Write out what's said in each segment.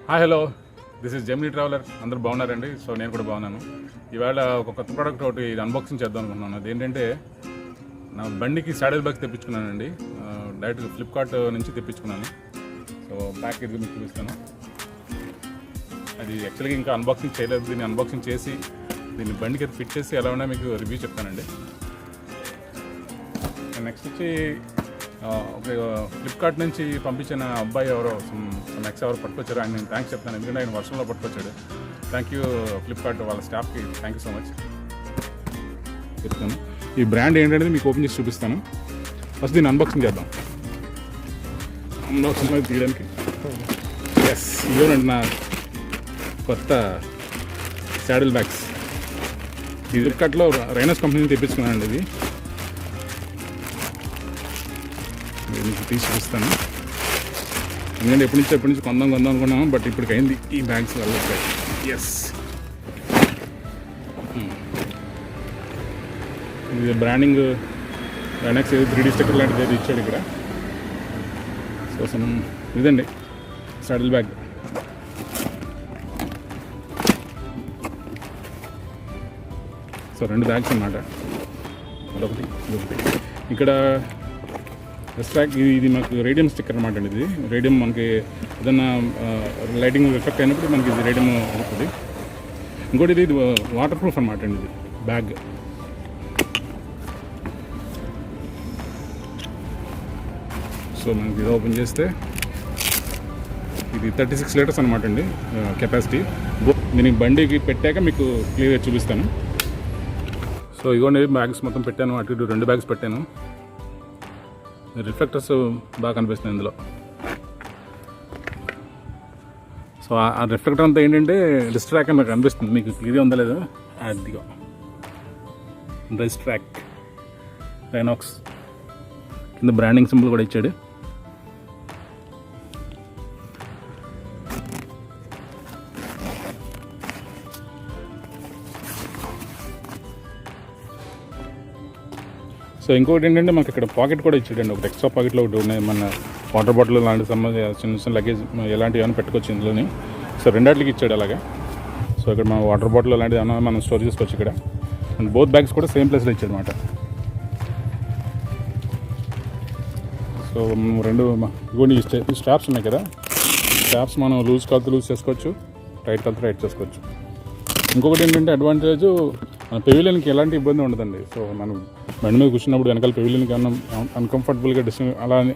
Hi hello, this is Gemini traveller. అందరూ బాగున్నారండి. So నేను కూడా బాగున్నాను. ఇవాళ ఒక కొత్త ప్రోడక్ట్ ఒకటి అన్బాక్సింగ్ చేద్దాం అనుకుంటున్నాను. అదేంటంటే నా బండికి సాడిల్ బ్యాగ్స్ తెప్పించుకున్నానండి. డైరెక్ట్గా ఫ్లిప్కార్ట్ నుంచి తెప్పించుకున్నాను. సో ప్యాక్ ఇది మీకు చూపిస్తాను. అది యాక్చువల్గా ఇంకా అన్బాక్సింగ్ చేయలేదు. దీన్ని అన్బాక్సింగ్ చేసి దీన్ని బండికి అది ఫిట్ చేసి ఎలా ఉన్నా మీకు రివ్యూ చెప్తానండి. నెక్స్ట్ వచ్చి ఒక ఫ్లిప్కార్ట్ నుంచి పంపించిన అబ్బాయి ఎవరో నెక్స్ట్ ఎవరు పట్టుకొచ్చారు, ఆయన నేను థ్యాంక్స్ చెప్తాను. ఎందుకంటే ఆయన వర్షంలో పట్టుకొచ్చాడు. థ్యాంక్ యూ ఫ్లిప్కార్ట్ వాళ్ళ స్టాఫ్కి, థ్యాంక్ యూ సో మచ్ చెప్తాను. ఈ బ్రాండ్ ఏంటనేది మీకు ఓపెన్ చేసి చూపిస్తాను. ఫస్ట్ దీన్ని అన్బాక్సింగ్ చేద్దాం. అన్బాక్సింగ్ తీయడానికి ఎస్ ఇవ్వనండి నా కొత్త సాడిల్ బ్యాగ్స్. ఈ ఫ్లిప్కార్ట్లో రైనోక్స్ కంపెనీని తెప్పించుకున్నానండి. ఇది మీకు తీసి చూపిస్తాను. ఎందుకంటే ఎప్పటి నుంచి కొందాం అనుకున్నాము, బట్ ఇప్పటికి అయింది ఈ బ్యాగ్స్ వల్ల. ఎస్, ఇది బ్రాండింగ్ Rynox Drystack లాంటిది ఏది ఇచ్చాడు ఇక్కడ. సో ఇదండి సాడిల్ బ్యాగ్. సో 2 బ్యాగ్స్ అన్నమాట, అదొకటి ఇదొకటి. ఇక్కడ Drystack ఇది మనకు రేడియం స్టిక్కర్ అనమాట అండి. ఇది రేడియం మనకి ఏదన్నా లైటింగ్ ఎఫెక్ట్ అయినప్పుడు మనకి ఇది రేడియం అవుతుంది. ఇంకోటి ఇది వాటర్ ప్రూఫ్ అనమాట అండి. ఇది బ్యాగ్. సో మనకి ఇది ఓపెన్ చేస్తే ఇది 36 లీటర్స్ అనమాట అండి కెపాసిటీ. దీనికి బండికి పెట్టాక మీకు క్లియర్గా చూపిస్తాను. సో ఇగోండి బ్యాగ్స్ మొత్తం పెట్టాను. అటు ఇటు 2 బ్యాగ్స్ పెట్టాను. రిఫ్లెక్టర్స్ బాగా కనిపిస్తుంది ఇందులో. సో ఆ రిఫ్లెక్టర్ అంతా ఏంటంటే Drystack అని నాకు కనిపిస్తుంది. మీకు క్లియర్గా ఉందా లేదా? అదిగో Drystack Rynox కింద బ్రాండింగ్ సింబల్ కూడా ఇచ్చాడు. సో ఇంకొకటి ఏంటంటే మనకి ఇక్కడ పాకెట్ కూడా ఇచ్చాడండి. ఒకటి ఎక్స్ట్రా పాకెట్లో ఒకటి ఉన్నాయి. మన వాటర్ బాటిల్ లాంటి చిన్న లగేజ్ ఎలాంటివి ఏమైనా పెట్టుకోవచ్చు ఇందులోని. సో 2 ఇచ్చాడు అలాగే. సో ఇక్కడ మన వాటర్ బాటిల్ లాంటివి ఏమైనా మనం స్టోర్ చేసుకోవచ్చు ఇక్కడ. అండ్ బోత్ బ్యాగ్స్ కూడా సేమ్ ప్లేస్లో ఇచ్చాడు అనమాట. సో 2 ఇవన్నీ స్ట్రాప్స్ ఉన్నాయి కదా. స్ట్రాప్స్ మనం లూజ్ కాల్తో లూజ్ చేసుకోవచ్చు, టైట్ కాల్తో టైట్ చేసుకోవచ్చు. ఇంకొకటి ఏంటంటే అడ్వాంటేజ్, మన పెవిలియన్కి ఎలాంటి ఇబ్బంది ఉండదండి. సో మనం బండి మీద కూర్చున్నప్పుడు వెనకాల పెవిలియన్కి ఏమన్నా అన్కంఫర్టబుల్గా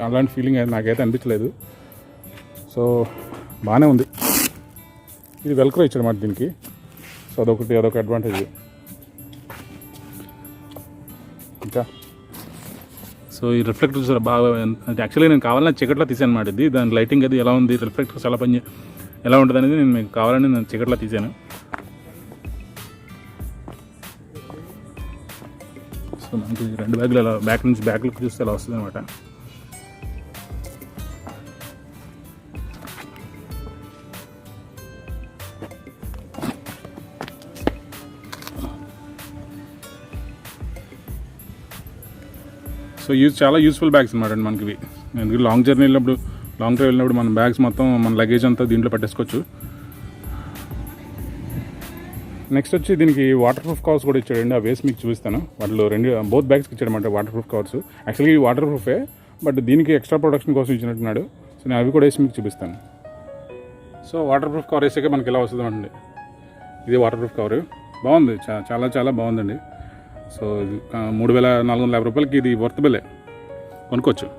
అలాంటి ఫీలింగ్ నాకైతే అనిపించలేదు. సో బాగానే ఉంది. ఇది వెల్క్రో ఇచ్చాడు అన్నమాట దీనికి. సో అదొక అడ్వాంటేజ్. ఇంకా సో ఈ రిఫ్లెక్టర్ చూసారా బాగా, యాక్చువల్గా నేను కావాలని చీకట్లో తీసాను అన్నమాట. ఇది దాని లైటింగ్ అది ఎలా ఉంది, రిఫ్లెక్టర్స్ ఎలా ఉంటుంది అనేది నేను మీకు కావాలని నేను చీకట్లో తీసాను. సో మనకి 2 బ్యాగులు అలా బ్యాక్ నుంచి బ్యాక్ లుక్ చూస్తే అలా వస్తుంది అనమాట. సో చాలా యూస్ఫుల్ బ్యాగ్స్ అనమాట అండి మనకి ఇవి. ఎందుకంటే లాంగ్ జర్నీ వెళ్ళినప్పుడు, లాంగ్ డ్రైవ్ వెళ్ళినప్పుడు మన బ్యాగ్స్ మొత్తం మన లగేజ్ అంతా దీంట్లో పెట్టేసుకోవచ్చు. నెక్స్ట్ వచ్చి దీనికి వాటర్ ప్రూఫ్ కవర్స్ కూడా ఇచ్చాడండి. ఆ వేసి మీకు చూపిస్తాను. వాటిలో బోత్ బ్యాగ్స్కి ఇచ్చాడన్నమాట వాటర్ ప్రూఫ్ కవర్స్. యాక్చువల్గా ఈ వాటర్ ప్రూఫే, బట్ దీనికి ఎక్స్ట్రా ప్రొడక్షన్ కోసం ఇచ్చినట్టున్నాడు. సో నేను అవి కూడా వేసి మీకు చూపిస్తాను. సో వాటర్ ప్రూఫ్ కవర్ వేసాక మనకి ఎలా వస్తుంది అండి. ఇది వాటర్ ప్రూఫ్ కవర్ బాగుంది, చాలా బాగుందండి. సో 3,450 రూపాయలకి ఇది వర్తబులే, కొనుక్కోవచ్చు.